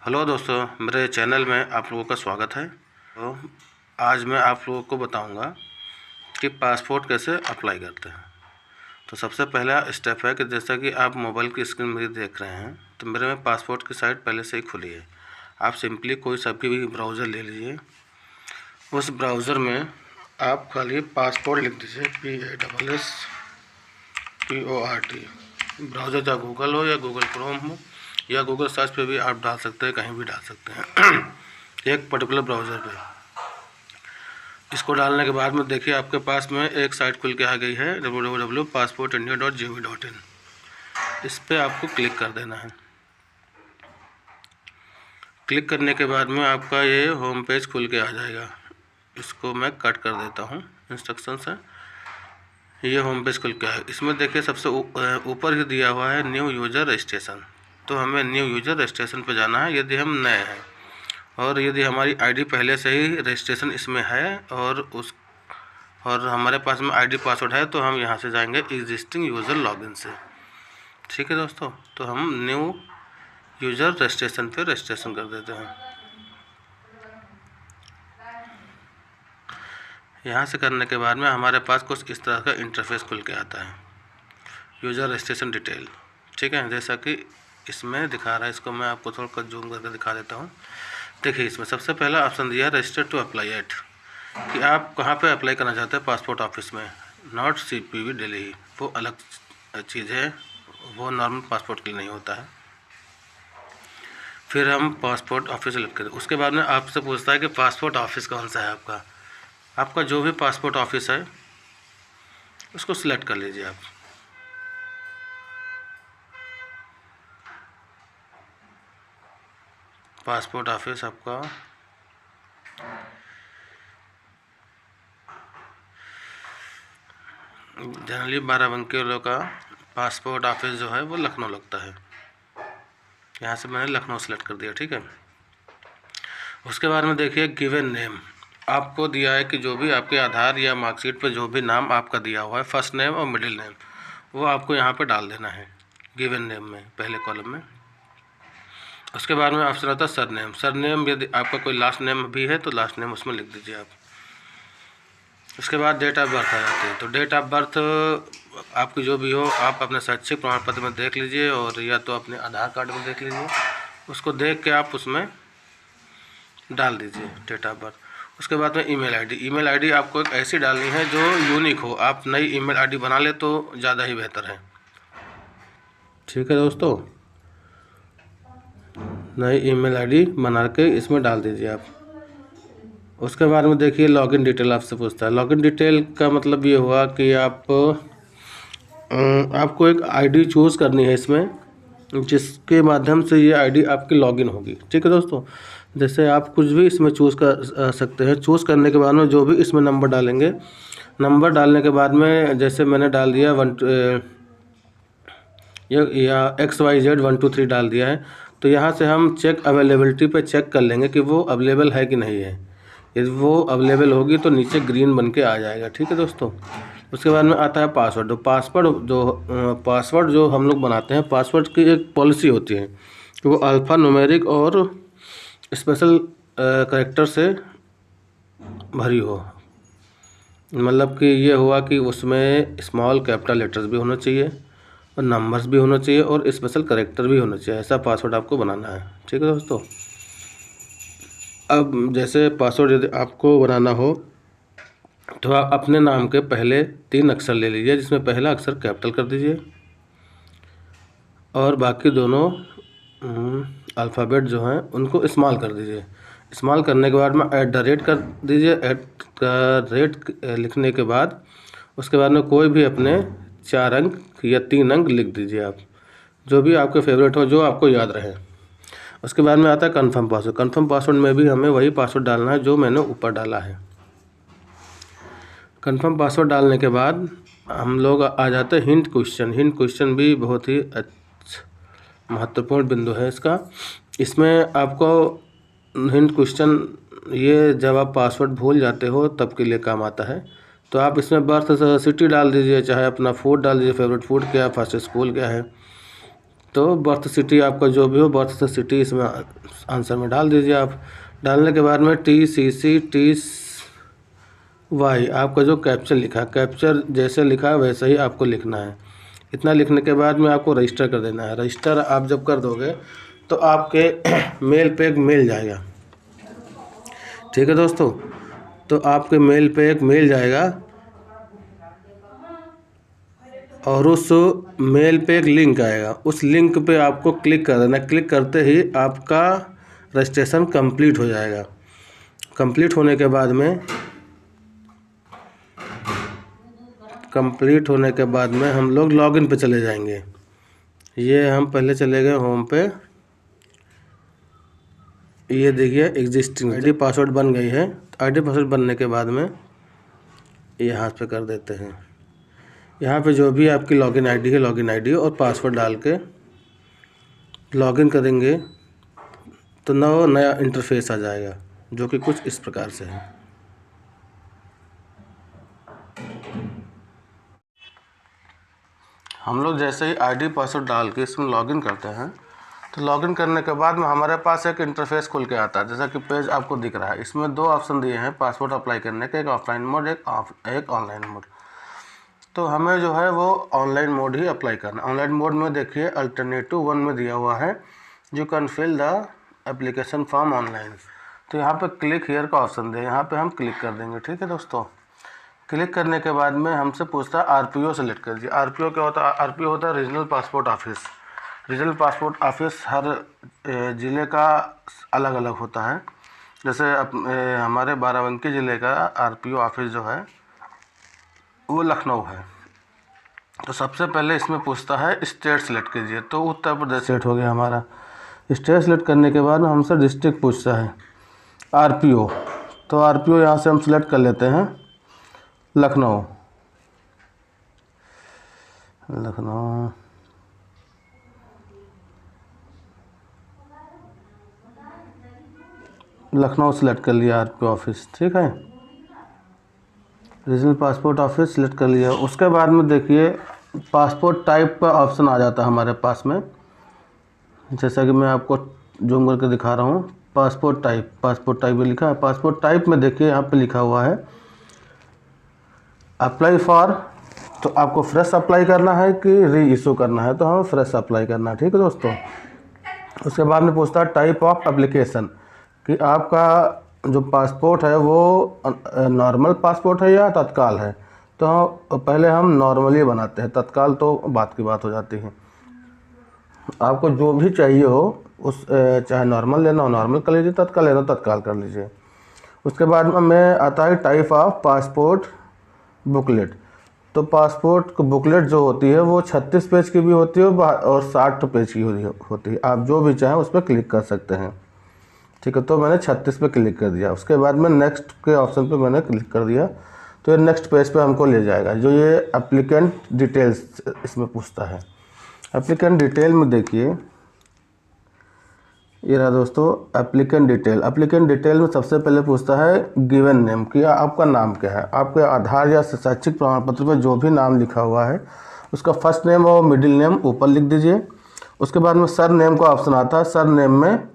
Hello दोस्तों, मेरे channel में आप लोगों का स्वागत है। तो आज मैं आप लोगों को बताऊंगा कि पासपोर्ट कैसे अप्लाई करते हैं। तो सबसे पहला स्टेप है कि जैसा कि आप मोबाइल की स्क्रीन मेरी देख रहे हैं, तो मेरे में पासपोर्ट की साइट पहले से ही खुली है। आप सिंपली कोई सा भी ब्राउज़र ले लीजिए। उस ब्राउज़र में आप खाली पासपोर्ट लिख दीजिए, PASSPORT। ब्राउज़र चाहे गूगल हो या गूगल क्रोम हो या गूगल सर्च पे भी आप डाल सकते हैं, कहीं भी डाल सकते हैं एक पर्टिकुलर ब्राउज़र पे। इसको डालने के बाद में देखिए आपके पास में एक साइट खुल के आ गई है, www.passportindia.gov.in। इस पर आपको क्लिक कर देना है। क्लिक करने के बाद में आपका ये होम पेज खुल के आ जाएगा। इसको मैं कट कर देता हूँ इंस्ट्रक्शन से। ये होम पेज खुल के आए। इसमें देखिए सबसे ऊपर ही दिया हुआ है न्यू यूज़र रजिस्ट्रेशन। तो हमें न्यू यूज़र रजिस्ट्रेशन पे जाना है यदि हम नए हैं, और यदि हमारी आईडी पहले से ही रजिस्ट्रेशन इसमें है और हमारे पास में आईडी पासवर्ड है, तो हम यहाँ से जाएंगे एग्जिस्टिंग यूज़र लॉगिन से। ठीक है दोस्तों, तो हम न्यू यूज़र रजिस्ट्रेशन पे रजिस्ट्रेशन कर देते हैं। यहाँ से करने के बाद में हमारे पास कुछ इस तरह का इंटरफेस खुल के आता है, यूज़र रजिस्ट्रेशन डिटेल। ठीक है, जैसा कि इसमें दिखा रहा है। इसको मैं आपको थोड़ा जूम करके दिखा देता हूँ। देखिए इसमें सबसे पहला ऑप्शन दिया है रजिस्टर टू अप्लाई एट, कि आप कहाँ पे अप्लाई करना चाहते हैं पासपोर्ट ऑफिस में, नॉट CPV दिल्ली। वो अलग चीज़ है, वो नॉर्मल पासपोर्ट के लिए नहीं होता है। फिर हम पासपोर्ट ऑफिस सेलेक्ट करें। उसके बाद में आपसे पूछता है कि पासपोर्ट ऑफिस कौन सा है आपका जो भी पासपोर्ट ऑफिस है उसको सिलेक्ट कर लीजिए आप। पासपोर्ट ऑफिस आपका जनरली बाराबंकी वालों का पासपोर्ट ऑफिस जो है वो लखनऊ लगता है। यहाँ से मैंने लखनऊ सेलेक्ट कर दिया। ठीक है, उसके बाद में देखिए गिवन नेम आपको दिया है कि जो भी आपके आधार या मार्कशीट पर जो भी नाम आपका दिया हुआ है, फर्स्ट नेम और मिडिल नेम, वो आपको यहाँ पे डाल देना है गिवन नेम में, पहले कॉलम में। उसके बाद में ऑप्शन आता है सरनेम। सरनेम यदि आपका कोई लास्ट नेम भी है तो लास्ट नेम उसमें लिख दीजिए आप। उसके बाद डेट ऑफ बर्थ आ जाती है। तो डेट ऑफ बर्थ आपकी जो भी हो, आप अपने शैक्षिक प्रमाण पत्र में देख लीजिए, और या तो अपने आधार कार्ड में देख लीजिए। उसको देख के आप उसमें डाल दीजिए डेट ऑफ बर्थ। उसके बाद में ईमेल आईडी। ईमेल आईडी आपको एक ऐसी डालनी है जो यूनिक हो। आप नई ईमेल आईडी बना ले तो ज़्यादा ही बेहतर है। ठीक है दोस्तों, नई ईमेल आईडी बना के इसमें डाल दीजिए आप। उसके बाद में देखिए लॉगिन डिटेल आपसे पूछता है। लॉगिन डिटेल का मतलब ये हुआ कि आपको एक आईडी चूज़ करनी है इसमें, जिसके माध्यम से ये आईडी आपकी लॉगिन होगी। ठीक है दोस्तों, जैसे आप कुछ भी इसमें चूज़ कर सकते हैं। चूज़ करने के बाद में जो भी इसमें नंबर डालेंगे, नंबर डालने के बाद में जैसे मैंने डाल दिया या XYZ 1 2 3 डाल दिया है, तो यहाँ से हम चेक अवेलेबिलिटी पे चेक कर लेंगे कि वो अवेलेबल है कि नहीं है। यदि वो अवेलेबल होगी तो नीचे ग्रीन बन के आ जाएगा। ठीक है दोस्तों, उसके बाद में आता है पासवर्ड। पासवर्ड जो हम लोग बनाते हैं, पासवर्ड की एक पॉलिसी होती है कि वो अल्फ़ा न्यूमेरिक और स्पेशल कैरेक्टर से भरी हो। मतलब कि ये हुआ कि उसमें स्मॉल कैपिटल लेटर्स भी होना चाहिए और नंबर्स भी होना चाहिए और स्पेशल कैरेक्टर भी होना चाहिए। ऐसा पासवर्ड आपको बनाना है। ठीक है दोस्तों, अब जैसे पासवर्ड यदि आपको बनाना हो तो आप अपने नाम के पहले 3 अक्षर ले लीजिए, जिसमें पहला अक्षर कैपिटल कर दीजिए और बाकी दोनों अल्फ़ाबेट जो हैं उनको स्मॉल कर दीजिए। स्मॉल करने के बाद में @ कर दीजिए। @ लिखने के बाद उसके बाद में कोई भी अपने 4 अंक या 3 अंक लिख दीजिए आप, जो भी आपके फेवरेट हो, जो आपको याद रहे। उसके बाद में आता है कंफर्म पासवर्ड। कंफर्म पासवर्ड में भी हमें वही पासवर्ड डालना है जो मैंने ऊपर डाला है। कंफर्म पासवर्ड डालने के बाद हम लोग आ जाते हैं हिंट क्वेश्चन। हिंट क्वेश्चन भी बहुत ही महत्वपूर्ण बिंदु है इसका। इसमें आपको हिंट क्वेश्चन ये जब आप पासवर्ड भूल जाते हो तब के लिए काम आता है। तो आप इसमें बर्थ सिटी डाल दीजिए, चाहे अपना फूड डाल दीजिए, फेवरेट फूड क्या है, फर्स्ट स्कूल क्या है। तो बर्थ सिटी आपका जो भी हो, बर्थ सिटी इसमें आंसर में डाल दीजिए आप। डालने के बाद में TCC आपका जो कैप्चर लिखा, कैप्चर जैसे लिखा है वैसे ही आपको लिखना है। इतना लिखने के बाद में आपको रजिस्टर कर देना है। रजिस्टर आप जब कर दोगे तो आपके मेल पे एक मेल जाएगा, ठीक है दोस्तों। तो आपके मेल पे एक मेल जाएगा और उस मेल पे एक लिंक आएगा, उस लिंक पे आपको क्लिक कर देना। क्लिक करते ही आपका रजिस्ट्रेशन कंप्लीट हो जाएगा। कंप्लीट होने के बाद में हम लोग लॉगिन पे चले जाएंगे। ये हम पहले चले गए होम पे, ये देखिए एग्जिस्टिंग आईडी पासवर्ड बन गई है। आईडी पासवर्ड बनने के बाद में यहाँ पे कर देते हैं। यहाँ पे जो भी आपकी लॉगिन आईडी है, लॉगिन आईडी और पासवर्ड डाल के लॉगिन करेंगे तो नया इंटरफेस आ जाएगा, जो कि कुछ इस प्रकार से है। हम लोग जैसे ही आईडी पासवर्ड डाल के इसमें लॉगिन करते हैं तो लॉगिन करने के बाद में हमारे पास एक इंटरफेस खुल के आता है, जैसा कि पेज आपको दिख रहा है। इसमें दो ऑप्शन दिए हैं पासपोर्ट अप्लाई करने के, एक ऑफलाइन मोड, एक ऑनलाइन मोड। तो हमें जो है वो ऑनलाइन मोड ही अप्लाई करना। ऑनलाइन मोड में देखिए अल्टरनेटिव 1 में दिया हुआ है you can fill the application form online. तो यहाँ पे क्लिक हियर का ऑप्शन दे, यहाँ पे हम क्लिक कर देंगे, ठीक है दोस्तों। क्लिक करने के बाद में हमसे पूछता है RPO सेलेक्ट कर दीजिए। RPO क्या होता है? RPO होता है regional passport office. Regional passport office हर ज़िले का अलग अलग होता है। जैसे हमारे बाराबंकी ज़िले का RPO ऑफिस जो है वो लखनऊ है। तो सबसे पहले इसमें पूछता है स्टेट सेलेक्ट कीजिए, तो उत्तर प्रदेश सेलेक्ट हो गया हमारा। स्टेट सेलेक्ट करने के बाद हमसे डिस्ट्रिक्ट पूछता है RPO, तो RPO यहाँ से हम सेलेक्ट कर लेते हैं लखनऊ। लखनऊ सेलेक्ट कर लिया RPO ऑफिस, ठीक है। रीजनल पासपोर्ट ऑफिस सेलेक्ट कर लिया। उसके बाद में देखिए पासपोर्ट टाइप का ऑप्शन आ जाता है हमारे पास में, जैसा कि मैं आपको जूम करके दिखा रहा हूँ। पासपोर्ट टाइप में लिखा है। पासपोर्ट टाइप में देखिए यहाँ पे लिखा हुआ है अप्लाई फॉर, तो आपको फ्रेश अप्लाई करना है कि री इशू करना है, तो हमें फ्रेश अप्लाई करना है, ठीक है दोस्तों। उसके बाद में पूछता है टाइप ऑफ एप्लीकेशन, कि आपका जो पासपोर्ट है वो नॉर्मल पासपोर्ट है या तत्काल है। तो पहले हम नॉर्मली बनाते हैं, तत्काल तो बात की बात हो जाती है। आपको जो भी चाहिए हो उस चाहे नॉर्मल लेना हो नॉर्मल कर लीजिए, तत्काल लेना हो तत्काल कर लीजिए। उसके बाद में आता है टाइप ऑफ पासपोर्ट बुकलेट। तो पासपोर्ट बुकलेट जो होती है वो 36 पेज की भी होती है और 60 पेज की होती है। आप जो भी चाहें उस पर क्लिक कर सकते हैं, ठीक है। तो मैंने 36 पे क्लिक कर दिया। उसके बाद में नेक्स्ट के ऑप्शन पे मैंने क्लिक कर दिया, तो ये नेक्स्ट पेज पे हमको ले जाएगा। जो ये एप्लीकेंट डिटेल्स इसमें पूछता है। एप्लीकेंट डिटेल में देखिए ये रहा दोस्तों एप्लीकेंट डिटेल। एप्लीकेंट डिटेल में सबसे पहले पूछता है गिवन नेम, कि आपका नाम क्या है। आपके आधार या शैक्षिक प्रमाण पत्र में जो भी नाम लिखा हुआ है उसका फर्स्ट नेम और मिडिल नेम ऊपर लिख दीजिए। उसके बाद में सर नेम का ऑप्शन आता है। सर नेम में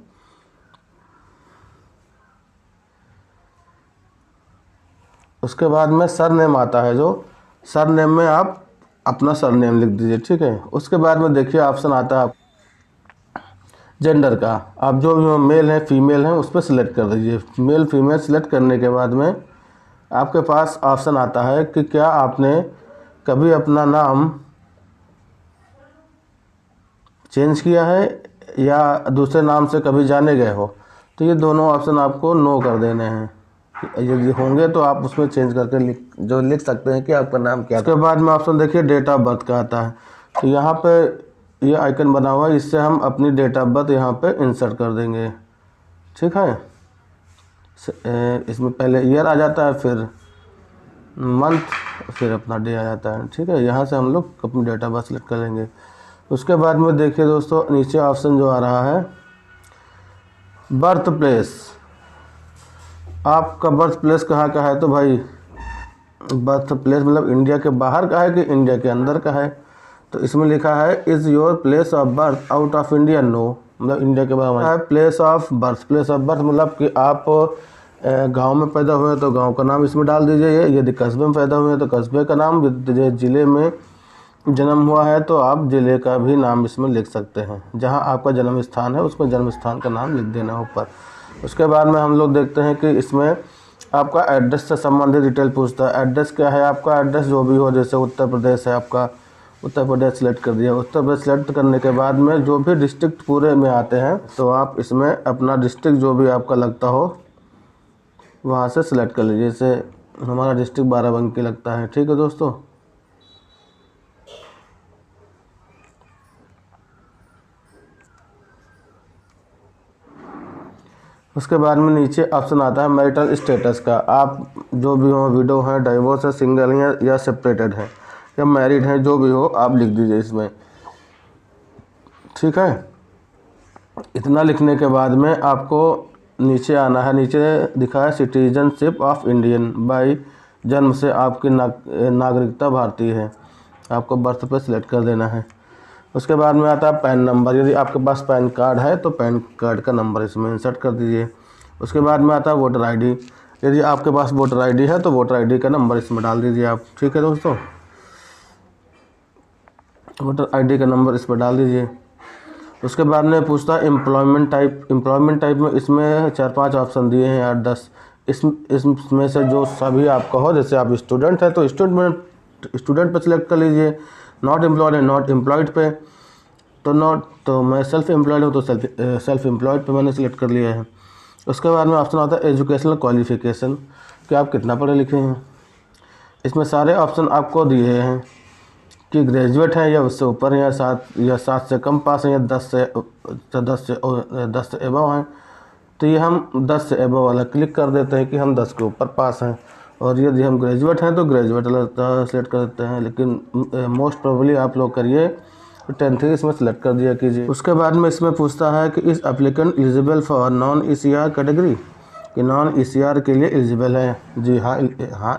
उसके बाद में सर नेम आता है, जो सर नेम में आप अपना सर नेम लिख दीजिए, ठीक है। उसके बाद में देखिए ऑप्शन आता है जेंडर का, आप जो भी मेल है फीमेल है उस पर सिलेक्ट कर दीजिए। मेल फीमेल सिलेक्ट करने के बाद में आपके पास ऑप्शन आता है कि क्या आपने कभी अपना नाम चेंज किया है या दूसरे नाम से कभी जाने गए हो। तो ये दोनों ऑप्शन आपको नो कर देने हैं। यदि होंगे तो आप उसमें चेंज करके लिख सकते हैं कि आपका नाम क्या है। उसके बाद में ऑप्शन देखिए डेट ऑफ बर्थ का आता है। तो यहाँ पे ये आइकन बना हुआ है, इससे हम अपनी डेट ऑफ बर्थ यहाँ पे इंसर्ट कर देंगे, ठीक है। इसमें पहले ईयर आ जाता है, फिर मंथ, फिर अपना डे आ जाता है, ठीक है। यहाँ से हम लोग अपनी डेट ऑफ बर्थ सेलेक्ट कर लेंगे। उसके बाद में देखिए दोस्तों नीचे ऑप्शन जो आ रहा है बर्थ प्लेस। आपका बर्थ प्लेस कहाँ का है, तो भाई बर्थ प्लेस मतलब इंडिया के बाहर का है कि इंडिया के अंदर का है। तो इसमें लिखा है is your place of birth out of India, no, मतलब इंडिया के बाहर है। Place of birth, place of birth मतलब कि आप गांव में पैदा हुए हैं तो गांव का नाम इसमें डाल दीजिए, यदि कस्बे में पैदा हुए हैं तो कस्बे का नाम, यदि ज़िले में जन्म हुआ है तो आप ज़िले का भी नाम इसमें लिख सकते हैं। जहां आपका जन्म स्थान है उसमें जन्म स्थान का नाम लिख देना ऊपर। उसके बाद में हम लोग देखते हैं कि इसमें आपका एड्रेस से संबंधित डिटेल पूछता है। एड्रेस क्या है आपका, एड्रेस जो भी हो, जैसे उत्तर प्रदेश है आपका, उत्तर प्रदेश सेलेक्ट कर दिया। उत्तर प्रदेश सेलेक्ट करने के बाद में जो भी डिस्ट्रिक्ट पूरे में आते हैं तो आप इसमें अपना डिस्ट्रिक्ट जो भी आपका लगता हो वहाँ से सिलेक्ट कर लीजिए। जैसे हमारा डिस्ट्रिक्ट बाराबंकी लगता है, ठीक है दोस्तों। उसके बाद में नीचे ऑप्शन आता है मैरिटल स्टेटस का, आप जो भी हो, विडो हैं, डाइवोर्स है, सिंगल हैं या सेपरेटेड हैं या मैरिड हैं, जो भी हो आप लिख दीजिए इसमें, ठीक है। इतना लिखने के बाद में आपको नीचे आना है। नीचे दिखा है सिटीजनशिप ऑफ इंडियन, बाई जन्म से आपकी नागरिकता भारतीय है, आपको बर्थ पे सिलेक्ट कर देना है। उसके बाद में आता है पैन नंबर, यदि आपके पास पैन कार्ड है तो पैन कार्ड का नंबर इसमें इंसर्ट कर दीजिए। उसके बाद में आता है वोटर आईडी, यदि आपके पास वोटर आईडी है तो वोटर आईडी का नंबर इसमें डाल दीजिए आप, ठीक है दोस्तों। वोटर आईडी का नंबर इस पर डाल दीजिए। उसके बाद में पूछता है एम्प्लॉयमेंट टाइप। एम्प्लॉयमेंट टाइप में इसमें 4-5 ऑप्शन दिए हैं, 8-10, इसमें से जो सभी आपका हो। जैसे आप स्टूडेंट है तो स्टूडेंट पर सिलेक्ट कर लीजिए, नॉट एम्प्लॉयड है नॉट एम्प्लॉयड पे, तो मैं सेल्फ एम्प्लॉयड हूँ तो सेल्फ एम्प्लॉयड पे मैंने सिलेक्ट कर लिया है। उसके बाद में ऑप्शन आता है एजुकेशनल क्वालिफिकेशन, कि आप कितना पढ़े लिखे हैं। इसमें सारे ऑप्शन आपको दिए हैं कि ग्रेजुएट है या उससे ऊपर है, या 7 से कम पास है, या 10 से एबव हैं। तो ये हम 10 से एबव वाला क्लिक कर देते हैं कि हम 10 के ऊपर पास हैं, और यदि हम ग्रेजुएट हैं तो ग्रेजुएट वाला सेलेक्ट कर देते हैं। लेकिन मोस्ट प्रोबेबली आप लोग करिए 10th इसमें सेलेक्ट कर दिया कीजिए। उसके बाद में इसमें पूछता है कि इस applicant eligible for non ECR category, कि नॉन ECR के लिए एलिजिबल है। जी हाँ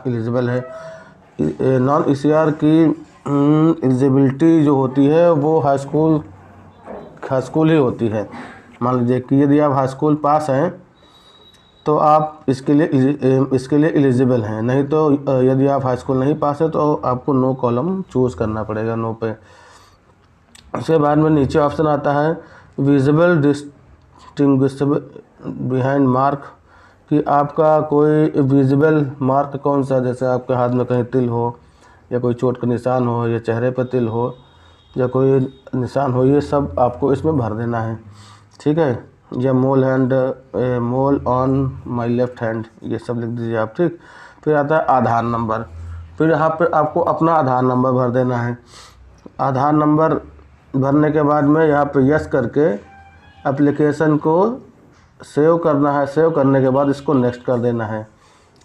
एलिजिबल है। नॉन ECR की एलिजिबिलिटी जो होती है वो हाई स्कूल ही होती है। मान लीजिए कि यदि आप हाई स्कूल पास हैं तो आप इसके लिए एलिजिबल हैं, नहीं तो यदि आप हाई स्कूल नहीं पास है तो आपको नो कॉलम चूज़ करना पड़ेगा, नो पे। उसके बाद में नीचे ऑप्शन आता है विजिबल डिस्टिंग्विशेबल बिहाइंड मार्क, कि आपका कोई विजिबल मार्क कौन सा, जैसे आपके हाथ में कहीं तिल हो, या कोई चोट का निशान हो, या चेहरे पर तिल हो, या कोई निशान हो, ये सब आपको इसमें भर देना है, ठीक है। या मोल ऑन माय लेफ्ट हैंड, ये सब लिख दीजिए आप, ठीक। फिर आता है आधार नंबर, फिर यहाँ पे आपको अपना आधार नंबर भर देना है। आधार नंबर भरने के बाद में यहाँ पे यस करके एप्लीकेशन को सेव करना है। सेव करने के बाद इसको नेक्स्ट कर देना है,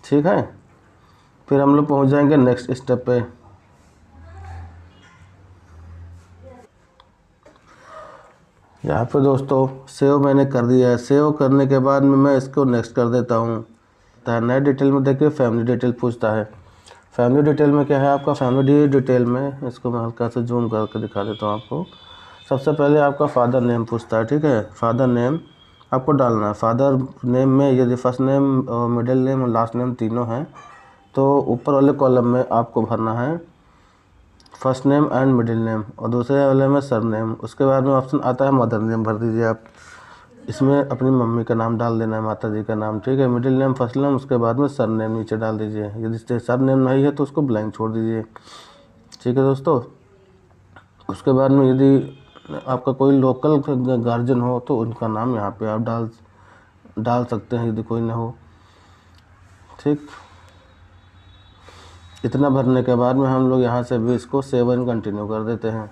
ठीक है। फिर हम लोग पहुँच जाएंगे नेक्स्ट स्टेप पे। यहाँ पे दोस्तों सेव मैंने कर दिया है। सेव करने के बाद में मैं इसको नेक्स्ट कर देता हूँ। नए डिटेल में देखिए फैमिली डिटेल पूछता है। फैमिली डिटेल में क्या है आपका, फैमिली डिटेल में इसको मैं हल्का से जूम करके दिखा देता हूँ आपको। सबसे पहले आपका फादर नेम पूछता है, ठीक है। फादर नेम आपको डालना है। फादर नेम में यदि फर्स्ट नेम, मिडिल नेम और लास्ट नेम तीनों हैं तो ऊपर वाले कॉलम में आपको भरना है first name and middle name, और दूसरे वाले में सर नेम। उसके बाद में ऑप्शन आता है मदर नेम, भर दीजिए आप। इसमें अपनी मम्मी का नाम डाल देना है, माता जी का नाम, ठीक है। मिडिल नेम, फर्स्ट नेम, उसके बाद में सर नेम नीचे डाल दीजिए। यदि सर नेम नहीं है तो उसको ब्लैंक छोड़ दीजिए, ठीक है दोस्तों। उसके बाद में यदि आपका कोई लोकल गार्जियन हो तो उनका नाम यहाँ पे आप डाल सकते हैं, यदि कोई ना हो, ठीक। इतना भरने के बाद में हम लोग यहाँ से भी इसको सेव एंड कंटिन्यू कर देते हैं।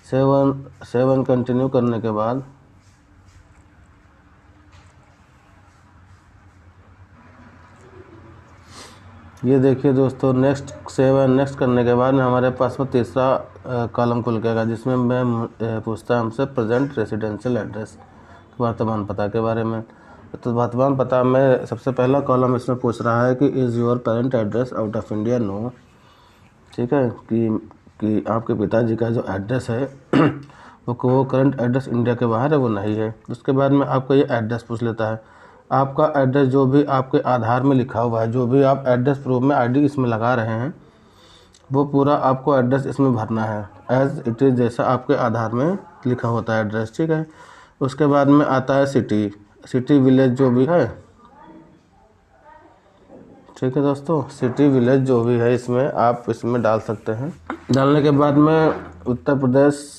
सेव एंड कंटिन्यू करने के बाद ये देखिए दोस्तों, नेक्स्ट सेव एंड नेक्स्ट करने के बाद में हमारे पास में तीसरा कॉलम खुल गया, जिसमें मैं पूछता है हमसे प्रेजेंट रेसिडेंशियल एड्रेस, वर्तमान पता के बारे में। तो वर्तमान पता में सबसे पहला कॉलम इसमें पूछ रहा है कि is your parent address out of India, no, ठीक है। कि आपके पिताजी का जो एड्रेस है वो करंट एड्रेस इंडिया के बाहर है वो नहीं है। उसके बाद में आपको ये एड्रेस पूछ लेता है। आपका एड्रेस जो भी आपके आधार में लिखा हुआ है, जो भी आप एड्रेस प्रूफ में आईडी इसमें लगा रहे हैं, वो पूरा आपको एड्रेस इसमें भरना है एज इट इज़, जैसा आपके आधार में लिखा होता है एड्रेस, ठीक है। उसके बाद में आता है सिटी विलेज जो भी है, ठीक है दोस्तों। सिटी विलेज जो भी है इसमें आप इसमें डाल सकते हैं। डालने के बाद में उत्तर प्रदेश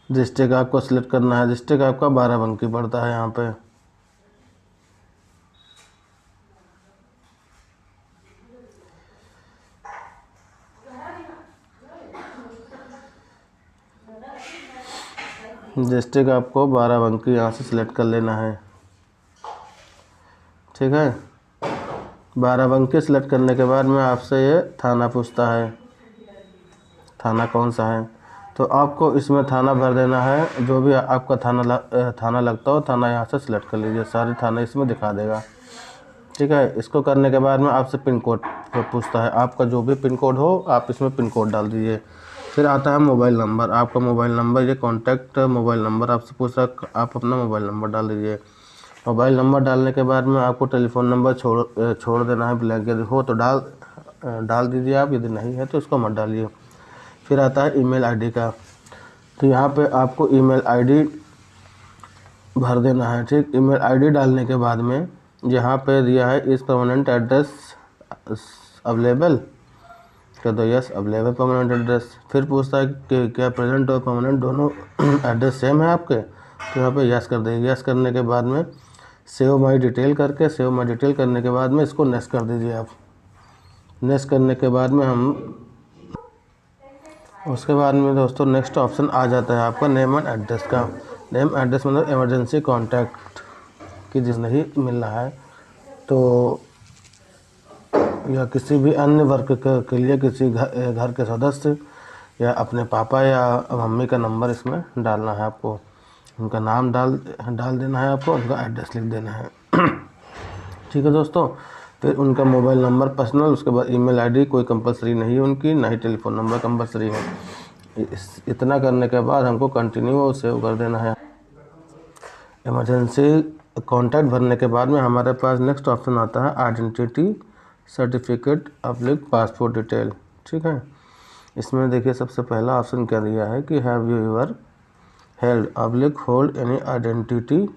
डिस्ट्रिक्ट आपको सिलेक्ट करना है। डिस्ट्रिक्ट आपका बाराबंकी पड़ता है यहाँ पे। डिस्ट्रिक्ट आपको बाराबंकी यहाँ से सिलेक्ट कर लेना है, ठीक है। बाराबंकी सिलेक्ट करने के बाद में आपसे ये थाना पूछता है, थाना कौन सा है, तो आपको इसमें थाना भर देना है। जो भी आपका थाना लगता हो, थाना यहाँ से सिलेक्ट कर लीजिए, सारे थाने इसमें दिखा देगा, ठीक है। इसको करने के बाद में आपसे पिन कोड पूछता है। आपका जो भी पिन कोड हो आप इसमें पिन कोड डाल दीजिए। फिर आता है मोबाइल नंबर। आपका मोबाइल नंबर, ये कॉन्टैक्ट मोबाइल नंबर आपसे पूछा, आप अपना मोबाइल नंबर डाल दीजिए। मोबाइल नंबर डालने के बाद में आपको टेलीफोन नंबर छोड़ देना है ब्लैंक। यदि हो तो डाल दीजिए आप, यदि नहीं है तो उसको मत डालिए। फिर आता है ईमेल आईडी का, तो यहाँ पे आपको ईमेल आईडी भर देना है, ठीक। ईमेल आईडी डालने के बाद में यहाँ पे दिया है इस परमानेंट एड्रेस अवेलेबल, कह दो यस अवेलेबल परमानेंट एड्रेस। फिर पूछता है कि क्या प्रेजेंट और परमानेंट दोनों एड्रेस सेम है आपके, तो यहाँ पे यस कर देंगे। यस करने के बाद में सेव माई डिटेल करने के बाद में इसको नेक्स्ट कर दीजिए आप। नेक्स्ट करने के बाद में उसके बाद में दोस्तों नेक्स्ट ऑप्शन आ जाता है आपका नेम एंड एड्रेस का। नेम एड्रेस मतलब इमरजेंसी कॉन्टैक्ट कि जिस नहीं मिल रहा है तो, या किसी भी अन्य वर्ग के लिए किसी घर के सदस्य या अपने पापा या मम्मी का नंबर इसमें डालना है आपको। उनका नाम डाल देना है आपको, उनका एड्रेस लिख देना है, ठीक है दोस्तों। फिर उनका मोबाइल नंबर पर्सनल, उसके बाद ईमेल आईडी कोई कंपलसरी नहीं है उनकी, ना ही टेलीफोन नंबर कंपलसरी है। इतना करने के बाद हमको कंटिन्यू और सेव कर देना है। इमरजेंसी कॉन्टैक्ट भरने के बाद में हमारे पास नेक्स्ट ऑप्शन आता है आइडेंटिटी सर्टिफिकेट अप्लिक पासपोर्ट डिटेल, ठीक है। इसमें देखिए सबसे पहला ऑप्शन क्या दिया है कि हैव यू एवर हेल्ड अप्लिक होल्ड एनी आइडेंटिटी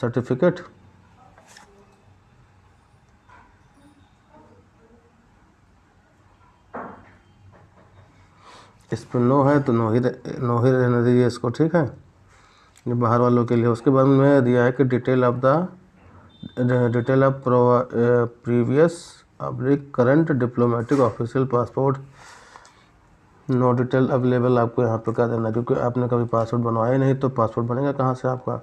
सर्टिफिकेट। इस पर नो है तो नो ही रहने दीजिए इसको, ठीक है, ये बाहर वालों के लिए। उसके बाद में दिया है कि detail of previous oblique current diplomatic official passport, no detail available आपको यहाँ पर कर देना, क्योंकि आपने कभी पासपोर्ट बनवाया नहीं तो पासपोर्ट बनेगा कहाँ से आपका।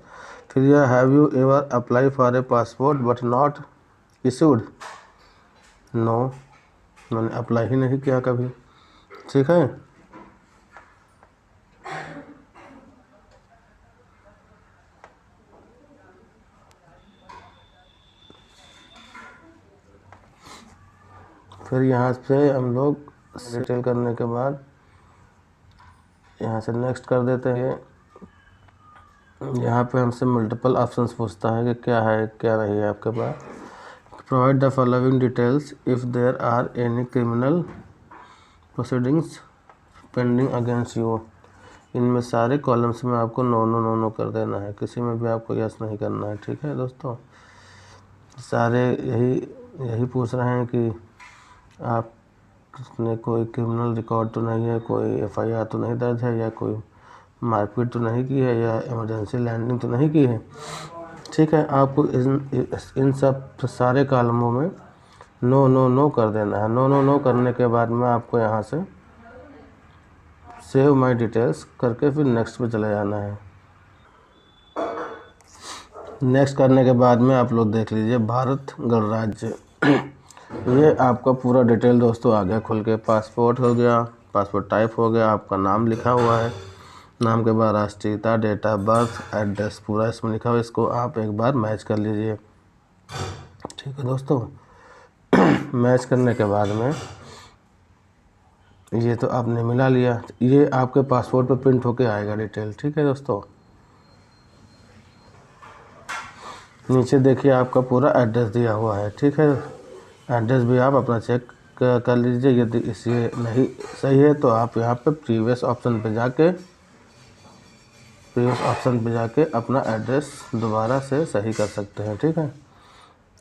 फिर यह have you ever apply for a passport but not issued, no, मैंने अप्लाई ही नहीं किया कभी, ठीक है। फिर यहाँ से हम लोग डिटेल करने के बाद यहाँ से नेक्स्ट कर देते हैं। यहाँ पे हमसे मल्टीपल ऑप्शंस पूछता है कि क्या है क्या नहीं है आपके पास। Provide the following details if there are any criminal proceedings pending against you. इनमें सारे कॉलम्स में आपको नो कर देना है, किसी में भी आपको यस नहीं करना है, ठीक है दोस्तों। सारे यही पूछ रहे हैं कि आपने कोई क्रिमिनल रिकॉर्ड तो नहीं है, कोई एफआईआर तो नहीं दर्ज है, या कोई मारपीट तो नहीं की है, या इमरजेंसी लैंडिंग तो नहीं की है, ठीक है। आपको इन सब सारे कॉलमों में नो कर देना है। नो करने के बाद में आपको यहाँ से सेव माई डिटेल्स करके फिर नेक्स्ट पे चले जाना है। नेक्स्ट करने के बाद में आप लोग देख लीजिए भारत गणराज्य, ये आपका पूरा डिटेल दोस्तों आ गया खुल के। पासपोर्ट हो गया, पासपोर्ट टाइप हो गया, आपका नाम लिखा हुआ है, नाम के बाद राष्ट्रीयता, डेट ऑफ बर्थ, एड्रेस पूरा इसमें लिखा हुआ, इसको आप एक बार मैच कर लीजिए। ठीक है दोस्तों। मैच करने के बाद में ये तो आपने मिला लिया, ये आपके पासपोर्ट पे प्रिंट होके आएगा डिटेल। ठीक है दोस्तों। नीचे देखिए आपका पूरा एड्रेस दिया हुआ है। ठीक है, एड्रेस भी आप अपना चेक कर लीजिए। यदि इसे नहीं सही है तो आप यहाँ पे प्रीवियस ऑप्शन पे जाके अपना एड्रेस दोबारा से सही कर सकते हैं। ठीक है,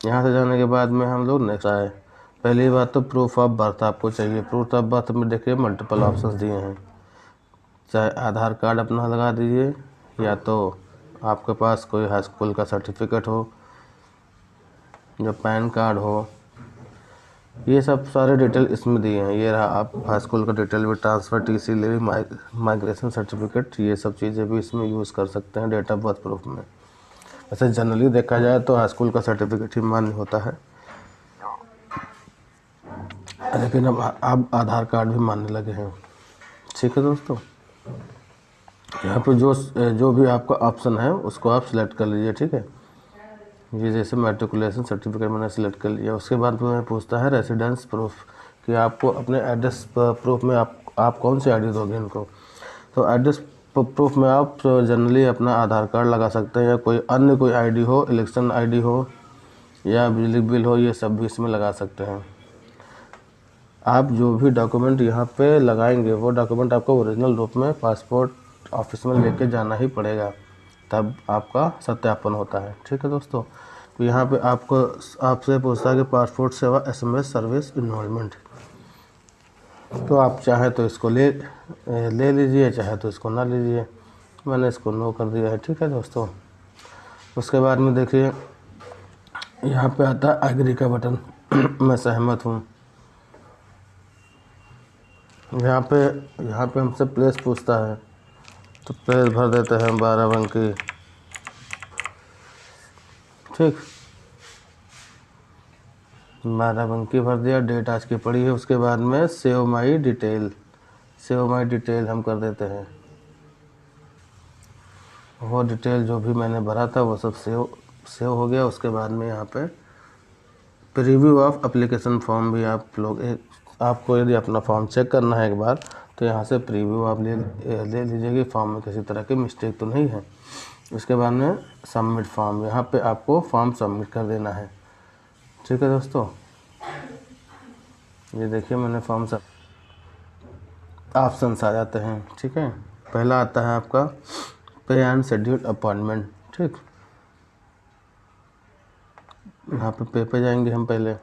यहाँ से जाने के बाद में हम लोग नेक्स्ट आए। पहली बात तो प्रूफ ऑफ बर्थ आपको चाहिए। प्रूफ ऑफ बर्थ में देखिए मल्टीपल ऑप्शंस दिए हैं, चाहे आधार कार्ड अपना लगा दीजिए, या तो आपके पास कोई हाई स्कूल का सर्टिफिकेट हो, जो पैन कार्ड हो, ये सब सारे डिटेल इसमें दिए हैं। ये रहा आप हाई स्कूल का डिटेल भी, transfer, TC, living, migration certificate, ये सब चीज़ें भी इसमें यूज़ कर सकते हैं डेट ऑफ बर्थ प्रूफ में। वैसे जनरली देखा जाए तो हाई स्कूल का सर्टिफिकेट ही मान्य होता है, लेकिन अब आधार कार्ड भी मानने लगे हैं। ठीक है दोस्तों, यहाँ पर जो भी आपका ऑप्शन है उसको आप सिलेक्ट कर लीजिए। ठीक है, ये जैसे मैट्रिकुलेशन सर्टिफिकेट मैंने सिलेक्ट कर लिया। उसके बाद में पूछता है रेसिडेंस प्रूफ, कि आपको अपने एड्रेस प्रूफ में आप कौन सी आईडी दोगे इनको। तो एड्रेस प्रूफ में आप जनरली अपना आधार कार्ड लगा सकते हैं, या कोई अन्य कोई आईडी हो, इलेक्शन आईडी हो या बिजली बिल हो, ये सब भी इसमें लगा सकते हैं। आप जो भी डॉक्यूमेंट यहाँ पे लगाएंगे वो डॉक्यूमेंट आपको ओरिजिनल रूप में पासपोर्ट ऑफिस में लेके जाना ही पड़ेगा, तब आपका सत्यापन होता है। ठीक है दोस्तों। तो यहाँ पे आपसे पूछता है कि पासपोर्ट सेवा SMS सर्विस इनरोलमेंट, तो आप चाहे तो इसको ले लीजिए, चाहे तो इसको ना लीजिए। मैंने इसको नो कर दिया है। ठीक है दोस्तों। उसके बाद में देखिए यहाँ पे आता है एग्री का बटन। मैं सहमत हूँ। यहाँ पे हमसे प्लेस पूछता है, तो प्लेस भर देते हैं बाराबंकी। ठीक, बाराबंकी भर दिया, डेट आज की पड़ी है। उसके बाद में सेव माई डिटेल हम कर देते हैं। वो डिटेल जो भी मैंने भरा था वो सब सेव हो गया। उसके बाद में यहाँ पे प्रीव्यू ऑफ एप्लीकेशन फॉर्म भी आपको यदि अपना फॉर्म चेक करना है एक बार, तो यहाँ से प्रीव्यू आप ले लीजिए कि फॉर्म में किसी तरह की मिस्टेक तो नहीं है। उसके बाद में सबमिट फॉर्म, यहाँ पे आपको फॉर्म सबमिट कर देना है। ठीक है दोस्तों, ये देखिए मैंने फॉर्म सब ऑप्शंस आ जाते हैं। ठीक है, पहला आता है आपका पे एंड शेड्यूल अपॉइंटमेंट। ठीक, यहाँ पे जाएंगे हम। पहले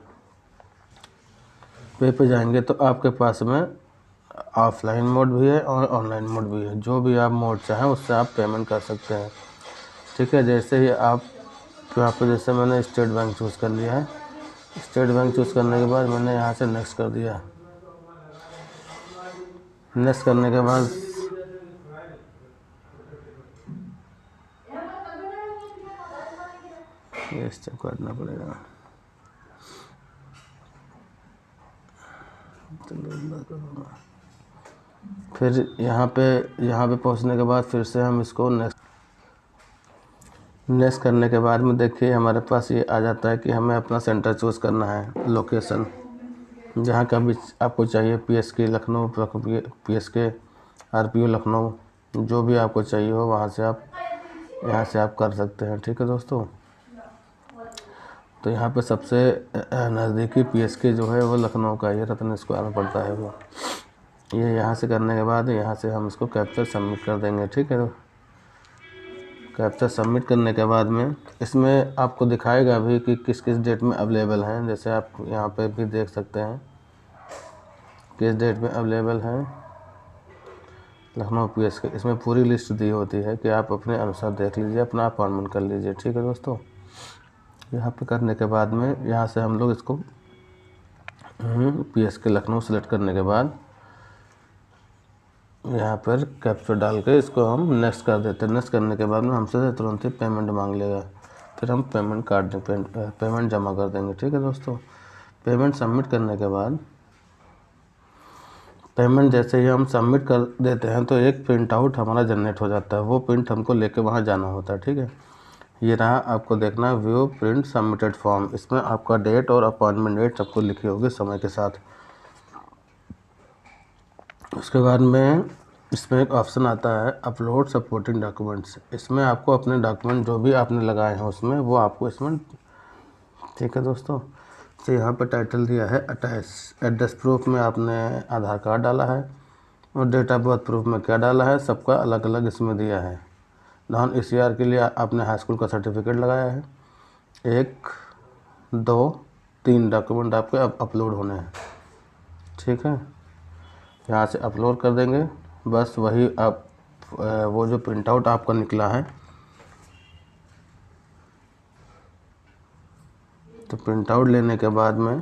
पे जाएंगे तो आपके पास में ऑफलाइन मोड भी है और ऑनलाइन मोड भी है। जो भी आप मोड चाहें उससे आप पेमेंट कर सकते हैं। ठीक है, जैसे ही आप यहाँ पे, जैसे मैंने स्टेट बैंक चूज़ कर लिया है। स्टेट बैंक चूज़ करने के बाद मैंने यहाँ से नेक्स्ट कर दिया। नेक्स्ट करने के बाद ये स्टेप करना पड़ेगा। फिर यहाँ पे पहुँचने के बाद फिर से हम इसको नेक्स्ट करने के बाद में देखिए हमारे पास ये आ जाता है कि हमें अपना सेंटर चूज़ करना है, लोकेशन जहाँ का भी आपको चाहिए। PSK Lucknow, PSK RPO Lucknow, जो भी आपको चाहिए हो वहाँ से आप कर सकते हैं। ठीक है दोस्तों। तो यहाँ पे सबसे नज़दीकी PSK जो है वो लखनऊ का, ये रतन स्क्वायर में पड़ता है वो। ये यहाँ से करने के बाद यहाँ से हम इसको कैप्चर सबमिट कर देंगे। ठीक है, कैप्चर सबमिट करने के बाद में इसमें आपको दिखाएगा भी कि किस किस डेट में अवेलेबल हैं। जैसे आप यहाँ पे भी देख सकते हैं किस डेट में अवेलेबल हैं लखनऊ PSK। इसमें पूरी लिस्ट दी होती है कि आप अपने अनुसार देख लीजिए, अपना अपॉइंटमेंट कर लीजिए। ठीक है दोस्तों। यहाँ पे करने के बाद में यहाँ से हम लोग इसको PSK लखनऊ सेलेक्ट करने के बाद यहाँ पर कैप्चर डाल के इसको हम नेक्स्ट कर देते हैं। नेक्स्ट करने के बाद में हमसे तुरंत ही पेमेंट मांग लेगा, फिर हम पेमेंट जमा कर देंगे। ठीक है दोस्तों। पेमेंट सबमिट करने के बाद पेमेंट जैसे ही हम सबमिट कर देते हैं तो एक प्रिंट आउट हमारा जनरेट हो जाता है, वो प्रिंट हमको लेके वहाँ जाना होता है। ठीक है, ये रहा, आपको देखना है व्यू प्रिंट सबमिटेड फॉर्म। इसमें आपका डेट और अपॉइंटमेंट डेट सबको लिखी होगी समय के साथ। उसके बाद में इसमें एक ऑप्शन आता है अपलोड सपोर्टिंग डॉक्यूमेंट्स। इसमें आपको अपने डॉक्यूमेंट जो भी आपने लगाए हैं उसमें वो आपको इसमें, ठीक है दोस्तों। तो यहाँ पर टाइटल दिया है अटैच। एड्रेस प्रूफ में आपने आधार कार्ड डाला है और डेट ऑफ बर्थ प्रूफ में क्या डाला है, सबका अलग अलग इसमें दिया है। नॉन ECR के लिए आपने हाई स्कूल का सर्टिफिकेट लगाया है। 1 2 3 डॉक्यूमेंट आपके अब अपलोड होने हैं। ठीक है, यहाँ से अपलोड कर देंगे, बस वही आप वो जो प्रिंट आउट आपका निकला है, तो प्रिंट आउट लेने के बाद में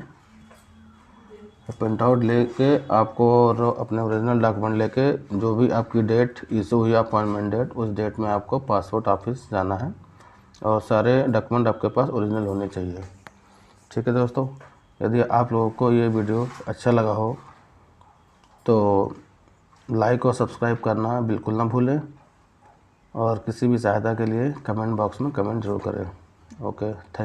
प्रिंट आउट लेके आपको और अपने ओरिजिनल डॉक्यूमेंट लेके जो भी आपकी डेट इशू हुई अपॉइंटमेंट डेट, उस डेट में आपको पासपोर्ट ऑफिस जाना है और सारे डॉक्यूमेंट आपके पास ओरिजिनल होने चाहिए। ठीक है दोस्तों, यदि आप लोगों को ये वीडियो अच्छा लगा हो तो लाइक और सब्सक्राइब करना बिल्कुल ना भूलें और किसी भी सहायता के लिए कमेंट बॉक्स में कमेंट जरूर करें। Okay, thank